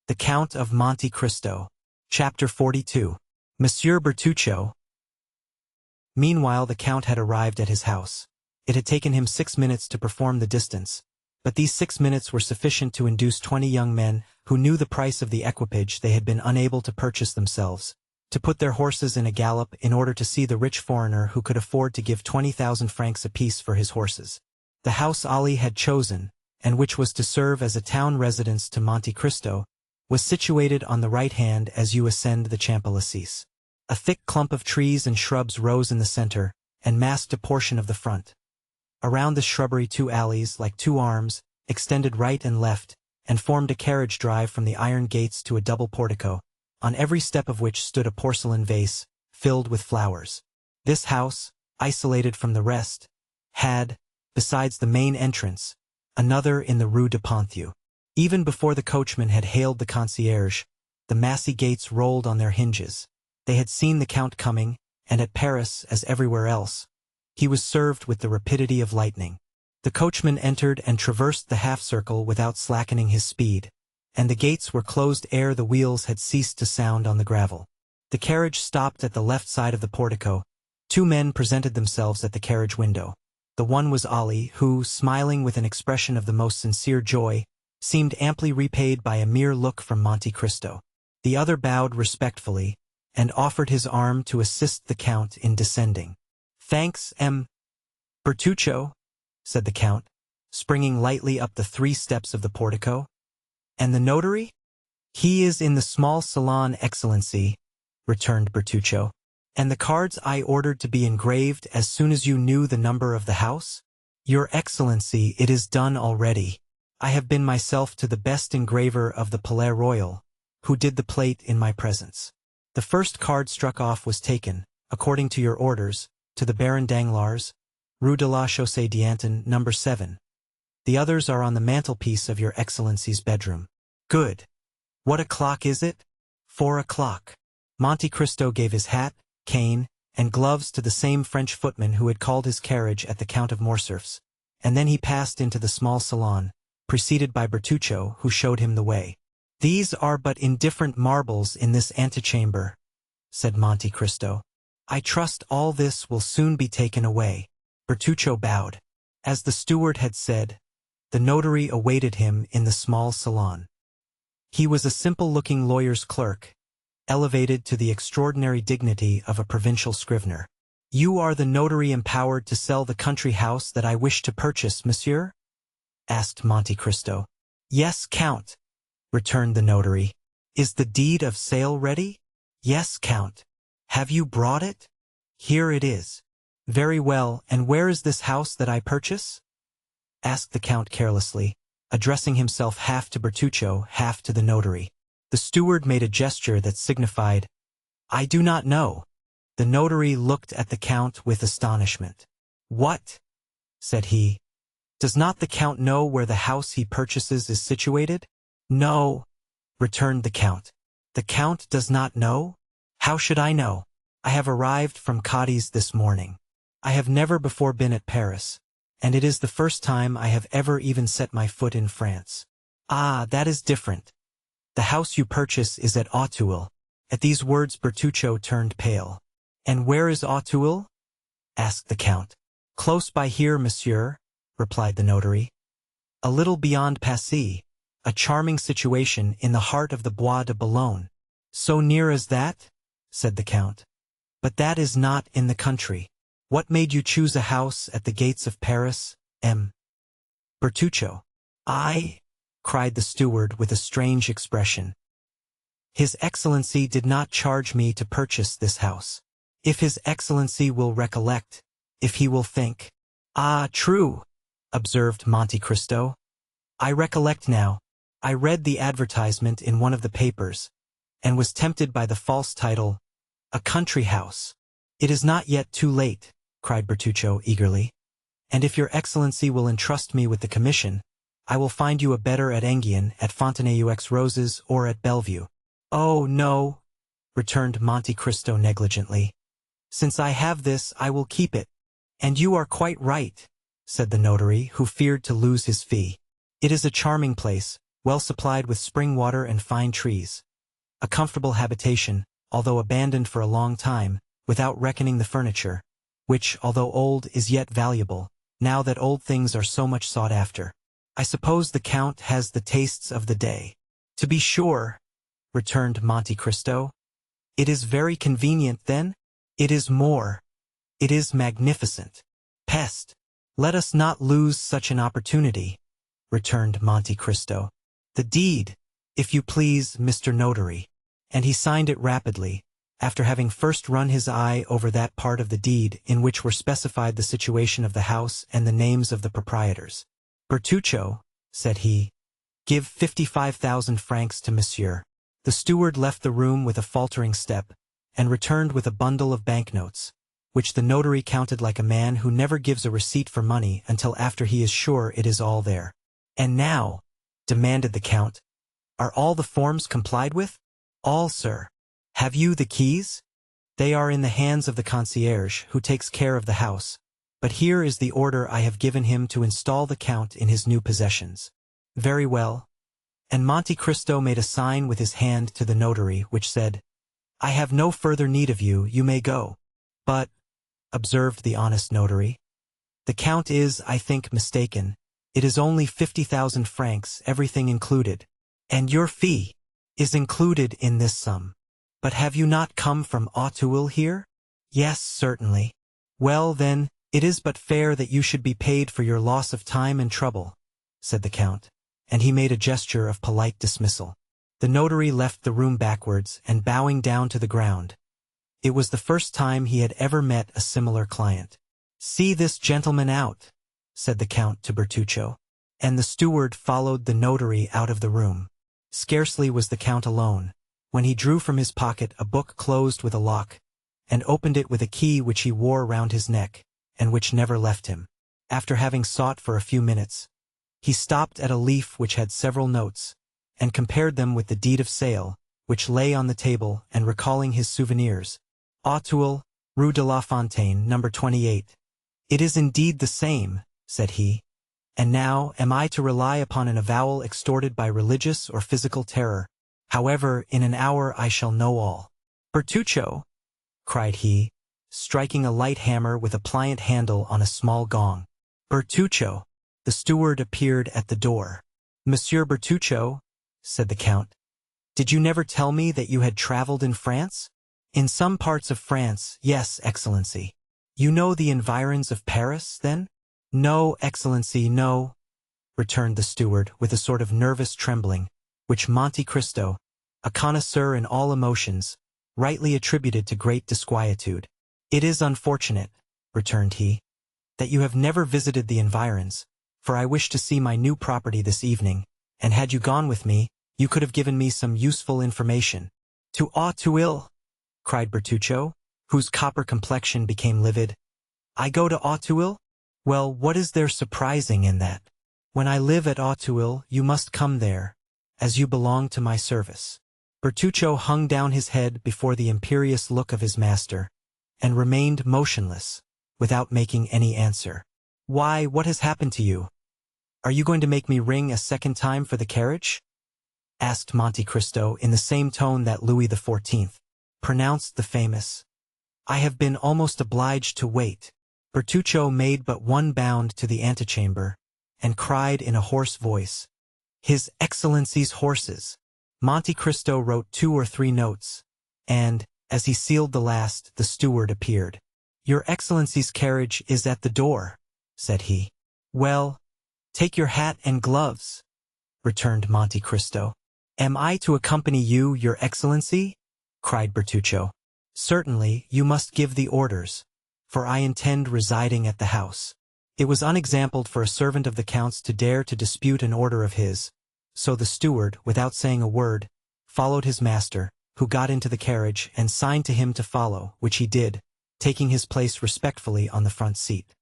The Count of Monte Cristo. Chapter 42. Monsieur Bertuccio. Meanwhile, the Count had arrived at his house. It had taken him 6 minutes to perform the distance, but these 6 minutes were sufficient to induce 20 young men, who knew the price of the equipage they had been unable to purchase themselves, to put their horses in a gallop in order to see the rich foreigner who could afford to give 20,000 francs apiece for his horses. The house Ali had chosen, and which was to serve as a town residence to Monte Cristo, was situated on the right hand as you ascend the Champs-Élysées. A thick clump of trees and shrubs rose in the center, and masked a portion of the front. Around the shrubbery 2 alleys, like 2 arms, extended right and left, and formed a carriage drive from the iron gates to a double portico, on every step of which stood a porcelain vase, filled with flowers. This house, isolated from the rest, had, besides the main entrance, another in the Rue de Ponthieu. Even before the coachman had hailed the concierge, the massy gates rolled on their hinges. They had seen the Count coming, and at Paris, as everywhere else, he was served with the rapidity of lightning. The coachman entered and traversed the half-circle without slackening his speed, and the gates were closed ere the wheels had ceased to sound on the gravel. The carriage stopped at the left side of the portico. 2 men presented themselves at the carriage window. The one was Ali, who, smiling with an expression of the most sincere joy, seemed amply repaid by a mere look from Monte Cristo. The other bowed respectfully, and offered his arm to assist the Count in descending. "Thanks, M. Bertuccio," said the Count, springing lightly up the 3 steps of the portico. "And the notary?" "He is in the small salon, Excellency," returned Bertuccio. "And the cards I ordered to be engraved as soon as you knew the number of the house?" "Your Excellency, it is done already. I have been myself to the best engraver of the Palais Royal, who did the plate in my presence. The first card struck off was taken, according to your orders, to the Baron Danglars, Rue de la Chaussée d'Antin, No. 7. The others are on the mantelpiece of your Excellency's bedroom." "Good. What o'clock is it?" 4 o'clock. Monte Cristo gave his hat, cane, and gloves to the same French footman who had called his carriage at the Count of Morcerf's, and then he passed into the small salon, preceded by Bertuccio, who showed him the way. "These are but indifferent marbles in this antechamber," said Monte Cristo. "I trust all this will soon be taken away." Bertuccio bowed. As the steward had said, the notary awaited him in the small salon. He was a simple-looking lawyer's clerk, elevated to the extraordinary dignity of a provincial scrivener. "You are the notary empowered to sell the country house that I wish to purchase, monsieur?" asked Monte Cristo. "Yes, Count," returned the notary. "Is the deed of sale ready?" "Yes, Count." "Have you brought it?" "Here it is." "Very well, and where is this house that I purchase?" asked the Count carelessly, addressing himself half to Bertuccio, half to the notary. The steward made a gesture that signified, "I do not know." The notary looked at the Count with astonishment. "What?" said he. "Does not the Count know where the house he purchases is situated?" "No," returned the Count. "The Count does not know? How should I know? I have arrived from Cadiz this morning. I have never before been at Paris, and it is the first time I have ever even set my foot in France." "Ah, that is different. The house you purchase is at Auteuil." At these words Bertuccio turned pale. "And where is Auteuil?" asked the Count. "Close by here, monsieur," replied the notary. "A little beyond Passy, a charming situation in the heart of the Bois de Boulogne." "So near as that?" said the Count. "But that is not in the country. What made you choose a house at the gates of Paris, M. Bertuccio?" "I?" cried the steward with a strange expression. "His Excellency did not charge me to purchase this house. If His Excellency will recollect, if he will think—" "Ah, true," observed Monte Cristo. "I recollect now. I read the advertisement in one of the papers, and was tempted by the false title, 'A Country House.'" "It is not yet too late," cried Bertuccio eagerly. "And if your Excellency will entrust me with the commission, I will find you a better at Enghien, at Fontenay-aux-Roses, or at Bellevue." "Oh, no," returned Monte Cristo negligently. "Since I have this, I will keep it." "And you are quite right," said the notary, who feared to lose his fee. "It is a charming place, well supplied with spring water and fine trees. A comfortable habitation, although abandoned for a long time, without reckoning the furniture, which, although old, is yet valuable, now that old things are so much sought after. I suppose the Count has the tastes of the day. To be sure, returned Monte Cristo. It is very convenient, then? It is more. It is magnificent. Peste! Let us not lose such an opportunity, returned Monte Cristo. The deed, if you please, Mr. Notary. And he signed it rapidly, after having first run his eye over that part of the deed in which were specified the situation of the house and the names of the proprietors. Bertuccio, said he, give 55,000 francs to monsieur. The steward left the room with a faltering step, and returned with a bundle of banknotes, which the notary counted like a man who never gives a receipt for money until after he is sure it is all there. And now, demanded the Count, are all the forms complied with? All, sir. Have you the keys? They are in the hands of the concierge, who takes care of the house, but here is the order I have given him to install the Count in his new possessions. Very well. And Monte Cristo made a sign with his hand to the notary, which said, I have no further need of you, you may go. But, observed the honest notary, the Count is, I think, mistaken. It is only 50,000 francs, everything included. And your fee is included in this sum. But have you not come from Auteuil here? Yes, certainly. Well, then, it is but fair that you should be paid for your loss of time and trouble, said the Count, and he made a gesture of polite dismissal. The notary left the room backwards and bowing down to the ground. It was the first time he had ever met a similar client. See this gentleman out, said the Count to Bertuccio, and the steward followed the notary out of the room. Scarcely was the Count alone, when he drew from his pocket a book closed with a lock, and opened it with a key which he wore round his neck, and which never left him. After having sought for a few minutes, he stopped at a leaf which had several notes, and compared them with the deed of sale, which lay on the table, and recalling his souvenirs. Auteuil, Rue de la Fontaine, number 28. It is indeed the same, said he. And now, am I to rely upon an avowal extorted by religious or physical terror? However, in an hour I shall know all. Bertuccio, cried he, striking a light hammer with a pliant handle on a small gong. Bertuccio. The steward appeared at the door. Monsieur Bertuccio, said the Count, did you never tell me that you had traveled in France? In some parts of France, yes, Excellency. You know the environs of Paris, then? No, Excellency, no, returned the steward with a sort of nervous trembling, which Monte Cristo, a connoisseur in all emotions, rightly attributed to great disquietude. It is unfortunate, returned he, that you have never visited the environs, for I wish to see my new property this evening, and had you gone with me, you could have given me some useful information. To Auteuil, cried Bertuccio, whose copper complexion became livid. I go to Auteuil? Well, what is there surprising in that? When I live at Auteuil, you must come there, as you belong to my service. Bertuccio hung down his head before the imperious look of his master, and remained motionless, without making any answer. Why, what has happened to you? Are you going to make me ring a second time for the carriage? Asked Monte Cristo in the same tone that Louis XIV pronounced the famous, I have been almost obliged to wait. Bertuccio made but one bound to the antechamber, and cried in a hoarse voice, His Excellency's horses. Monte Cristo wrote 2 or 3 notes, and, as he sealed the last, the steward appeared. Your Excellency's carriage is at the door, said he. Well, take your hat and gloves, returned Monte Cristo. Am I to accompany you, Your Excellency? Cried Bertuccio. Certainly, you must give the orders, for I intend residing at the house. It was unexampled for a servant of the Count's to dare to dispute an order of his, so the steward, without saying a word, followed his master, who got into the carriage and signed to him to follow, which he did, taking his place respectfully on the front seat.